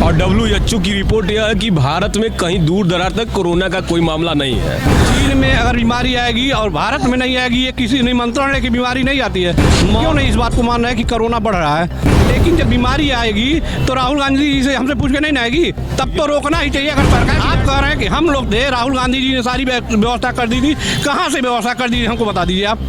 और WHO की report यह है कि भारत में कहीं दूर दराज तक कोरोना का कोई मामला नहीं है। चीन में अगर बीमारी आएगी और भारत में नहीं आएगी, ये किसी निमंत्रण है कि बीमारी नहीं आती है। क्यों नहीं इस बात को मान रहे हैं कि कोरोना बढ़ रहा है? लेकिन जब बीमारी आएगी तो राहुल गांधी जी से हमसे पूछ के नहीं आएगी, तब तो रोकना ही चाहिए। अगर सरकार आप कह रहे हैं कि हम लोग थे, राहुल गांधी जी ने सारी व्यवस्था कर दी थी, कहाँ से व्यवस्था कर दी थी हमको बता दीजिए आप।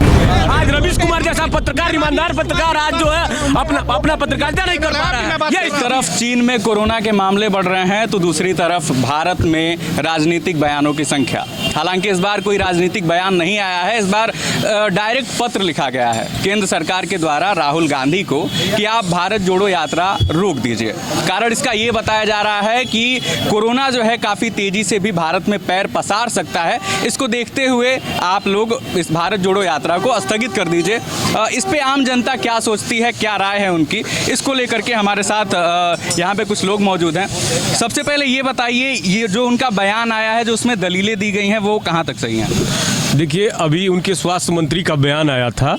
आज रवीश कुमार जैसा पत्रकार, ईमानदार पत्रकार आज जो है अपना पत्रकारिता नहीं कर पा रहा है। ये इस तरफ चीन में कोरोना के मामले बढ़ रहे हैं तो दूसरी तरफ भारत में राजनीतिक बयानों की संख्या। हालांकि इस बार कोई राजनीतिक बयान नहीं आया है, इस बार डायरेक्ट पत्र लिखा गया है केंद्र सरकार के द्वारा राहुल गांधी को कि आप भारत जोड़ो यात्रा रोक दीजिए। कारण इसका ये बताया जा रहा है कि कोरोना जो है काफ़ी तेजी से भी भारत में पैर पसार सकता है। इसको देखते हुए आप लोग इस भारत जोड़ो यात्रा को स्थगित कर दीजिए। इस पे आम जनता क्या सोचती है, क्या राय है उनकी, इसको लेकर के हमारे साथ यहाँ पे कुछ लोग मौजूद हैं। सबसे पहले ये बताइए, ये जो उनका बयान आया है, जो उसमें दलीलें दी गई हैं, वो कहाँ तक सही हैं? देखिए, अभी उनके स्वास्थ्य मंत्री का बयान आया था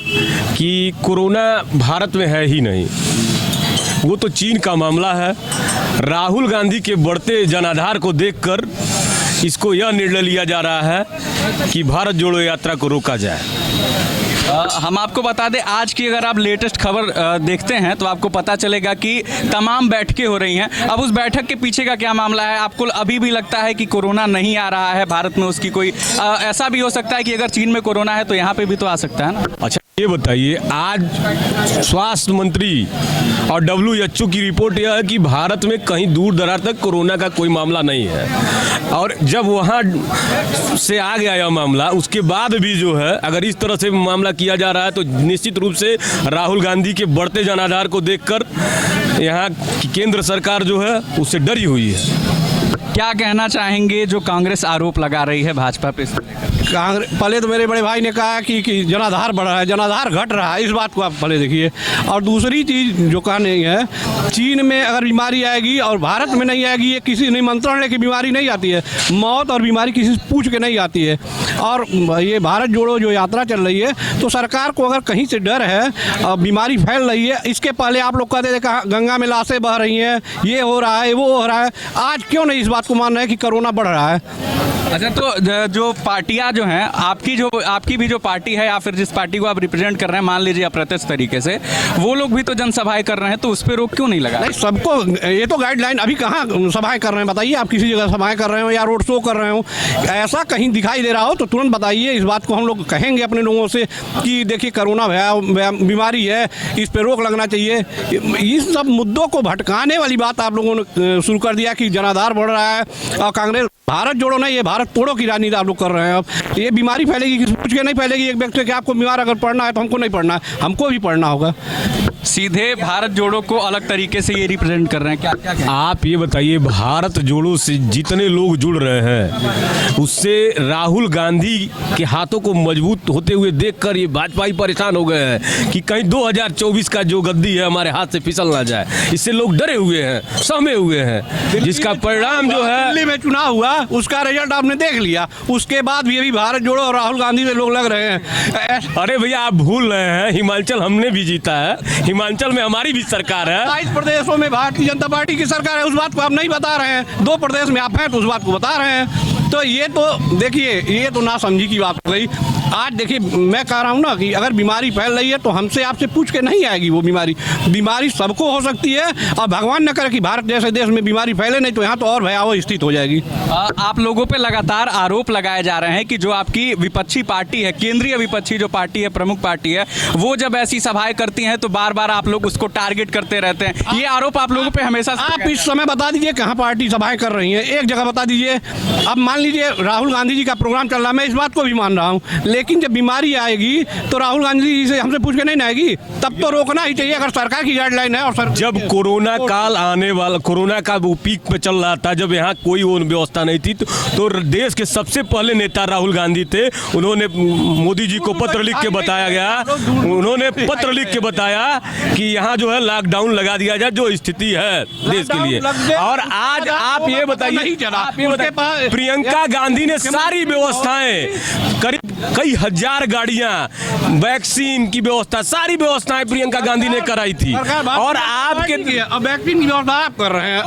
कि कोरोना भारत में है ही नहीं, वो तो चीन का मामला है। राहुल गांधी के बढ़ते जनाधार को देखकर इसको यह निर्णय लिया जा रहा है कि भारत जोड़ो यात्रा को रोका जाए। हम आपको बता दें, आज की अगर आप लेटेस्ट खबर देखते हैं तो आपको पता चलेगा कि तमाम बैठकें हो रही हैं। अब उस बैठक के पीछे का क्या मामला है? आपको अभी भी लगता है कि कोरोना नहीं आ रहा है भारत में? उसकी कोई ऐसा भी हो सकता है कि अगर चीन में कोरोना है तो यहाँ पे भी तो आ सकता है ना? अच्छा, ये बताइए, आज स्वास्थ्य मंत्री और WHO की रिपोर्ट यह है कि भारत में कहीं दूर दराज तक कोरोना का कोई मामला नहीं है। और जब वहाँ से आ गया यह मामला, उसके बाद भी जो है अगर इस तरह से मामला किया जा रहा है तो निश्चित रूप से राहुल गांधी के बढ़ते जनाधार को देखकर यहाँ की केंद्र सरकार जो है उससे डरी हुई है। क्या कहना चाहेंगे जो कांग्रेस आरोप लगा रही है भाजपा पे? कांग्रेस, पहले तो मेरे बड़े भाई ने कहा कि जनाधार बढ़ रहा है, जनाधार घट रहा है, इस बात को आप पहले देखिए। और दूसरी चीज़ जो कहने है, चीन में अगर बीमारी आएगी और भारत में नहीं आएगी, ये किसी निमंत्रण है कि बीमारी नहीं आती है। मौत और बीमारी किसी से पूछ के नहीं आती है। और ये भारत जोड़ो जो यात्रा चल रही है, तो सरकार को अगर कहीं से डर है और बीमारी फैल रही है, इसके पहले आप लोग कहते थे कहाँ गंगा में लाशें बह रही हैं, ये हो रहा है, वो हो रहा है, आज क्यों नहीं इस बात को मान रहे हैं कि कोरोना बढ़ रहा है? अच्छा, तो जो पार्टियां जो हैं, आपकी भी जो पार्टी है या फिर जिस पार्टी को आप रिप्रेजेंट कर रहे हैं, मान लीजिए अप्रत्यक्ष तरीके से, वो लोग भी तो जनसभाएं कर रहे हैं, तो उस पर रोक क्यों नहीं लगा? नहीं, सबको ये तो गाइडलाइन, अभी कहाँ सभाएं कर रहे हैं बताइए? आप किसी जगह सभाएं कर रहे हो या रोड शो कर रहे हो, ऐसा कहीं दिखाई दे रहा हो तो तुरंत बताइए। इस बात को हम लोग कहेंगे अपने लोगों से कि देखिए कोरोना बीमारी है, इस पर रोक लगना चाहिए। इस सब मुद्दों को भटकाने वाली बात आप लोगों ने शुरू कर दिया कि जनाधार बढ़ रहा है और कांग्रेस भारत जोड़ो नहीं, ये भारत तोड़ो की राजनीति आप लोग कर रहे हैं। अब ये बीमारी फैलेगी, किसी पूछ के नहीं फैलेगी। एक व्यक्ति कि आपको बीमार अगर पड़ना है तो हमको नहीं पड़ना है, हमको भी पड़ना होगा। सीधे भारत जोड़ो को अलग तरीके से ये रिप्रेजेंट कर रहे हैं, क्या आप ये बताइए, भारत जोड़ो से जितने लोग जुड़ रहे हैं उससे राहुल गांधी के हाथों को मजबूत होते हुए देखकर ये भाजपा परेशान हो गए हैं कि कहीं 2024 का जो गद्दी है हमारे हाथ से फिसल ना जाए। इससे लोग डरे हुए हैं, सहमे हुए हैं, जिसका परिणाम जो है, दिल्ली में चुनाव हुआ, उसका रिजल्ट आपने देख लिया, उसके बाद भी अभी भारत जोड़ो और राहुल गांधी में लोग लग रहे हैं। अरे भैया, आप भूल रहे हैं, हिमाचल हमने भी जीता है, हिमाचल में हमारी भी सरकार है। 22 प्रदेशों में भारतीय जनता पार्टी की सरकार है, उस बात को आप नहीं बता रहे हैं। 2 प्रदेश में आप हैं तो उस बात को बता रहे हैं। तो ये तो देखिए, ये तो ना समझी की बात हो गई। आज देखिए, मैं कह रहा हूँ ना कि अगर बीमारी फैल रही है तो हमसे आपसे पूछ के नहीं आएगी वो बीमारी सबको हो सकती है। और भगवान न करे कि भारत जैसे देश में बीमारी फैले, नहीं तो यहाँ तो और भयावह स्थिति हो जाएगी। आप लोगों पे लगातार आरोप लगाए जा रहे हैं कि जो आपकी विपक्षी पार्टी है, केंद्रीय विपक्षी जो पार्टी है, प्रमुख पार्टी है, वो जब ऐसी सभाएं करती हैं तो बार बार आप लोग उसको टारगेट करते रहते हैं। ये आरोप आप लोगों पे हमेशा। आप इस समय बता दीजिए कहाँ पार्टी सभाएं कर रही हैं, एक जगह बता दीजिए। अब मान लीजिए राहुल गांधी जी का प्रोग्राम चल रहा है, मैं इस बात को भी मान रहा हूँ, लेकिन जब बीमारी आएगी तो राहुल गांधी जी से हमसे पूछ के नहीं आएगी, तब तो रोकना ही चाहिए। अगर सरकार की गाइडलाइन है और जब कोरोना काल आने वाला, कोरोना का वो पीक पे चल रहा था, जब यहाँ कोई वो व्यवस्था नहीं थी, तो देश के सबसे पहले नेता राहुल गांधी थे। उन्होंने मोदी जी को पत्र लिख के बताया गया, उन्होंने पत्र लिख के बताया कि यहाँ जो है लॉकडाउन लगा दिया जाए, जो स्थिति है देश के लिए। और आज आप ये बताइए, प्रियंका गांधी ने सारी व्यवस्थाएं करीब कई हजार गाड़ियां, वैक्सीन की व्यवस्था, सारी व्यवस्थाएं प्रियंका गांधी ने कराई थी। और आपके अब वैक्सीन की व्यवस्था आप कर रहे हैं।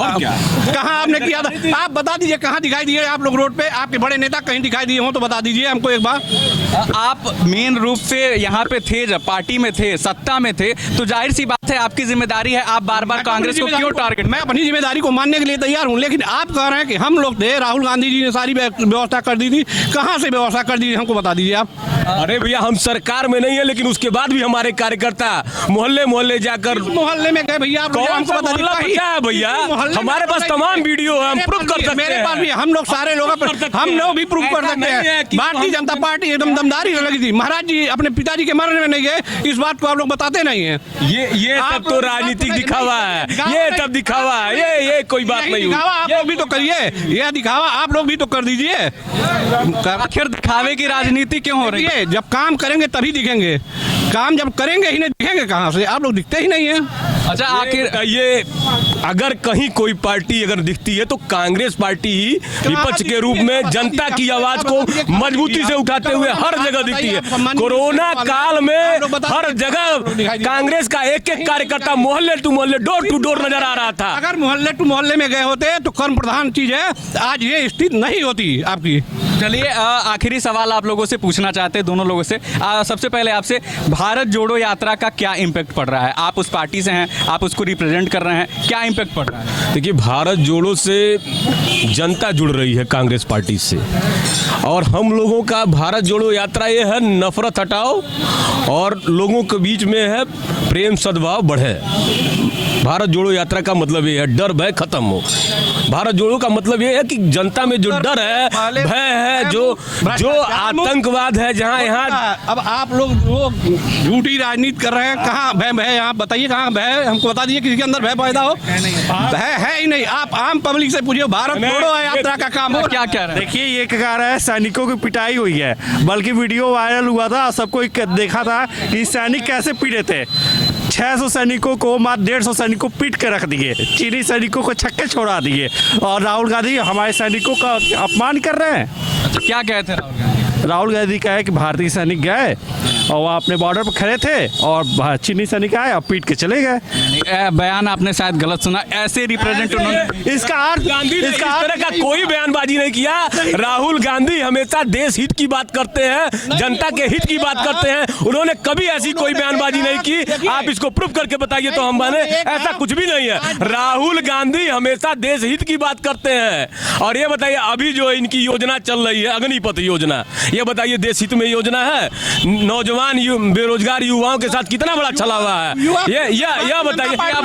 कहाँ आपने किया था? आप बता दीजिए कहाँ दिखाई दिए आप लोग रोड पे? आपके बड़े नेता कहीं दिखाई दिए हो तो बता दीजिए हमको एक बार। आप मेन रूप से यहाँ पे थे, जब पार्टी में थे, सत्ता में थे, तो जाहिर सी बात है आपकी जिम्मेदारी है। आप बार बार कांग्रेस को क्यों टारगेट? मैं अपनी जिम्मेदारी को मानने के लिए तैयार हूँ, लेकिन आप कह रहे हैं कि हम लोग थे, राहुल गांधी जी ने सारी व्यवस्था कर दी थी। कहाँ से व्यवस्था कर दी हमको बता दीजिए आप। अरे भैया, हम सरकार में नहीं है, लेकिन उसके बाद भी हमारे कार्यकर्ता मोहल्ले मोहल्ले जाकर, मोहल्ले में गए भैया आप लोग, कौन हमको सा बता मोहल्ला दीजिए। क्या है भैया? हमारे पास तमाम वीडियो है, हम प्रूफ कर सकते मेरे हैं। पास भी, हम लोग सारे लोग हम लोग भी प्रूफ कर सकते हैं। भारतीय जनता पार्टी एकदम दमदारी से लगी थी। महाराज जी अपने पिताजी के मरने में नहीं गए, इस बात को आप लोग बताते नहीं है। ये सब तो राजनीतिक दिखावा है, ये सब दिखावा है, ये कोई बात नहीं हुई। दिखावा आप लोग भी तो करिए, ये दिखावा आप लोग भी तो कर दीजिए। आखिर दिखावे की राजनीति क्यों हो रही है? ये जब काम करेंगे तभी दिखेंगे, काम जब करेंगे ही नहीं दिखेंगे कहाँ से? आप लोग दिखते ही नहीं है। अच्छा, आखिर ये अगर कहीं कोई पार्टी अगर दिखती है तो कांग्रेस पार्टी ही विपक्ष के रूप में जनता की आवाज को मजबूती से उठाते हुए हर जगह दिखती है। कोरोना काल में हर जगह कांग्रेस का एक एक कार्यकर्ता मोहल्ले टू मोहल्ले, डोर टू डोर नजर आ रहा था। अगर मोहल्ले टू मोहल्ले में गए होते तो कर्म प्रधान चीज है, आज ये स्थिति नहीं होती आपकी। चलिए, आखिरी सवाल आप लोगों से पूछना चाहते हैं, दोनों लोगों से। सबसे पहले आपसे, भारत जोड़ो यात्रा का क्या इम्पैक्ट पड़ रहा है? आप उस पार्टी से हैं, आप उसको रिप्रेजेंट कर रहे हैं, क्या इम्पैक्ट पड़ रहा है? देखिए, भारत जोड़ो से जनता जुड़ रही है कांग्रेस पार्टी से, और हम लोगों का भारत जोड़ो यात्रा ये है, नफरत हटाओ और लोगों के बीच में है प्रेम सद्भाव बढ़े। भारत जोड़ो यात्रा का मतलब ये है डर भय खत्म हो। भारत जोड़ो का मतलब ये है कि जनता में जो डर है, भय है, जो आतंकवाद है, जहाँ यहाँ अब आप लोग वो झूठी राजनीति कर रहे हैं। कहाँ भय है? आप बताइए कहाँ भय है? हमको बता दीजिए किसी के अंदर भय पैदा हो। भय है ही नहीं। आप आम पब्लिक से पूछिए, भारत जोड़ो यात्रा का काम हो क्या कह रहे हैं? देखिए, ये कह रहा है सैनिकों की पिटाई हुई है, बल्कि वीडियो वायरल हुआ था, सबको देखा था कि सैनिक कैसे पीटे थे। 600 सैनिकों को मात्र 150 सैनिकों को पीट के रख दिए, चीनी सैनिकों को छक्के छोड़ा दिए, और राहुल गांधी हमारे सैनिकों का अपमान कर रहे हैं। अच्छा, क्या कहते हैं? राहुल गांधी कहे कि भारतीय सैनिक गए और वह अपने बॉर्डर पर खड़े थे और चीनी सैनिक आए और पीट के चले गए। बयान आपने शायद गलत सुना, ऐसे रिप्रेजेंट उन्होंने, इसका अर्थ गांधी ने इस तरह का कोई बयानबाजी नहीं किया। राहुल गांधी हमेशा देश हित की बात करते हैं, जनता के हित की बात करते हैं। उन्होंने कभी ऐसी कोई बयानबाजी नहीं की। आप इसको प्रूफ करके बताइए तो हम माने। ऐसा कुछ भी नहीं है। राहुल गांधी हमेशा देश हित की बात करते हैं। और ये बताइए, अभी जो इनकी योजना चल रही है, अग्निपथ योजना, ये बताइए देश हित में योजना है? नौजवान बेरोजगार युवाओं के साथ कितना बड़ा छला हुआ है। ये बताइए। आप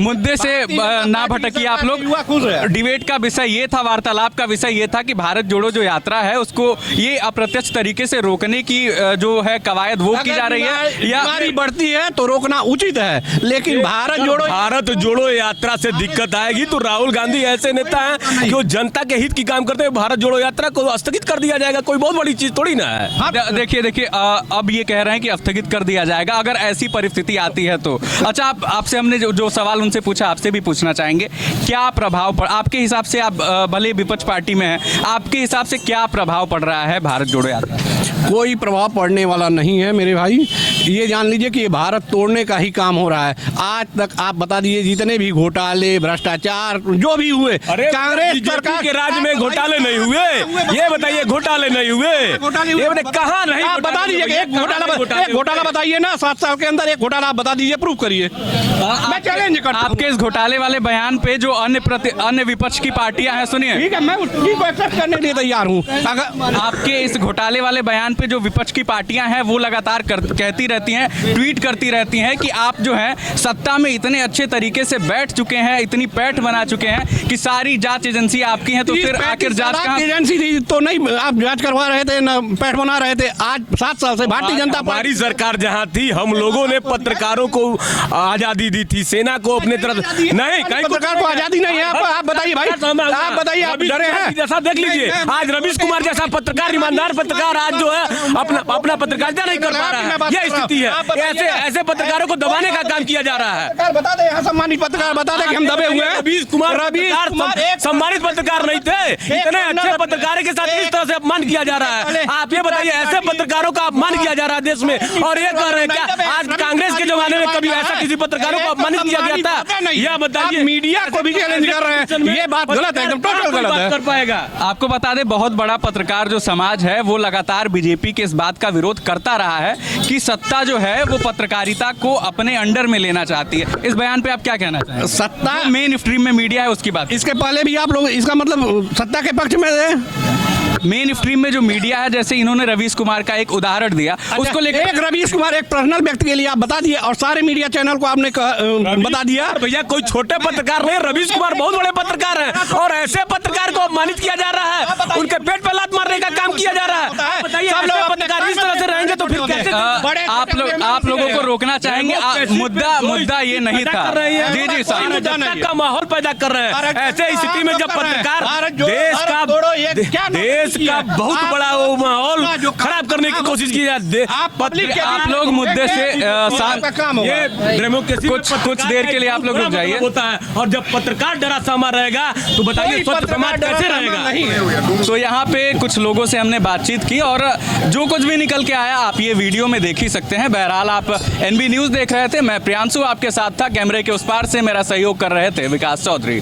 मुद्दे से ना भटकिए। आप लोग, डिबेट का विषय ये था, वार्तालाप का विषय ये था कि भारत जोड़ो जो यात्रा है उसको ये अप्रत्यक्ष तरीके से रोकने की जो है कवायद वो की जा रही है, या बीमारी बढ़ती है तो रोकना उचित है। लेकिन भारत जोड़ो यात्रा से दिक्कत आएगी तो राहुल गांधी ऐसे नेता हैं कि वो जनता के हित की काम करते हैं। भारत जोड़ो यात्रा को स्थगित कर दिया जाएगा, कोई बहुत बड़ी चीज थोड़ी ना है। देखिए, अब ये कह रहे हैं कि स्थगित कर दिया जाएगा अगर ऐसी परिस्थिति आती है तो। अच्छा, आपसे हमने जो सवाल उनसे पूछा, आपसे भी पूछना चाहेंगे, क्या प्रभाव पड़, आपके हिसाब से, आप भले विपक्ष पार्टी में हैं, आपके हिसाब से क्या प्रभाव पड़ रहा है भारत जोड़ो यात्रा? कोई प्रभाव पड़ने वाला नहीं है मेरे भाई। ये जान लीजिए कि ये भारत तोड़ने का ही काम हो रहा है। आज तक आप बता दीजिए जितने भी घोटाले, भ्रष्टाचार जो भी हुए, कांग्रेस सरकार के राज में घोटाले नहीं हुए। ये बताइए, घोटाले नहीं हुए? ये बताइए कहाँ नहीं? आप बता दीजिए एक घोटाला बताइए ना, 7 साल के अंदर एक घोटाला आप बता दीजिए, प्रूफ करिए। मैं चैलेंज करता हूं। आपके इस घोटाले वाले बयान पे जो अन्य विपक्ष की पार्टियां हैं, सुनिए, ठीक है, मैं उसकी को एक्सेप्ट करने के लिए तैयार हूं। अगर आपके इस घोटाले वाले बयान पे जो विपक्ष की पार्टियां हैं वो लगातार कहती रहती हैं, ट्वीट करती रहती हैं कि आप जो है सत्ता में इतने अच्छे तरीके से बैठ चुके हैं, इतनी पैठ बना चुके हैं कि सारी जांच एजेंसी आपकी हैं, तो फिर आखिर जांच कहां? एजेंसी थी तो नहीं आप जांच करवा रहे थे ना, पैठ बना रहे थे। आज 7 साल से भारतीय जनता पार्टी सरकार जहां थी, हम लोगों ने पत्रकारों को आजादी दी थी, सेना को अपने तरफ नहीं, कहीं पत्रकार को आजादी नहीं है। आप बताइए बताइए भाई, आप बताइए, आप डरे हैं? जैसा देख लीजिए, आज रवीश कुमार जैसा पत्रकार, ईमानदार पत्रकार आज जो है अपना पत्रकारिता नहीं कर पा रहा है। यह स्थिति है। ऐसे पत्रकारों को दबाने का काम किया जा रहा है। बता दे, यहाँ सम्मानित पत्रकार बता दे कि हम दबे हुए हैं। रवीश कुमार सम्मानित पत्रकार नहीं थे। इतने अच्छे पत्रकारों के साथ किस तरह से अपमान किया जा रहा है? आप ये बताइए, ऐसे पत्रकारों का अपमान किया जा रहा है देश में, और ये कह रहे हैं क्या आज कांग्रेस के जमाने में कभी ऐसा किसी पत्रकारों को अपमानित किया गया था? यह बताइए। मीडिया को भी चैलेंज कर रहे हैं, ये बात गलत है, एकदम टोटल गलत है। कर पाएगा? आपको बता दें, बहुत बड़ा पत्रकार जो समाज है वो लगातार बीजेपी के इस बात का विरोध करता रहा है कि सत्ता जो है वो पत्रकारिता को अपने अंडर में लेना चाहती है। इस बयान पे आप क्या कहना चाहेंगे? सत्ता मेन स्ट्रीम में मीडिया है उसकी बात। इसके पहले भी आप लोग इसका मतलब सत्ता के पक्ष में थे। मेन स्ट्रीम में जो मीडिया है, जैसे इन्होंने रवीश कुमार का एक उदाहरण दिया, उसको लेकर एक रवीश कुमार एक पर्सनल व्यक्ति के लिए आप बता दिए और सारे मीडिया चैनल को आपने बता दिया। भैया कोई छोटे पत्रकार नहीं, रवीश कुमार बहुत बड़े पत्रकार हैं, और ऐसे पत्रकार को अपमानित किया जा रहा है, उनके पेट पे लात मारने का काम किया जा रहा है। बताइए, सब लोग पत्रकार इस तरह से रहेंगे तो फिर कैसे? आप लोगों को रोकना चाहेंगे? मुद्दा ये नहीं था। जी जी सर, का माहौल पैदा कर रहे हैं। ऐसे स्थिति में जब पत्रकार देश का बहुत बड़ा वो माहौल खराब करने की कोशिश की जाती है, आप लोग मुद्दे से ये डेमोक्रेसी कुछ देर के लिए आप लोग रुक जाइए। होता है, और जब पत्रकार डरा सामा रहेगा तो बताइए स्वच्छ समाज कैसे रहेगा? तो यहाँ पे कुछ लोगों से हमने बातचीत की और जो कुछ भी निकल के आया आप ये वीडियो में देख ही सकते हैं। बहरहाल आप NB न्यूज़ देख रहे थे, मैं प्रियांशु आपके साथ था, कैमरे के उस पार से मेरा सहयोग कर रहे थे विकास चौधरी।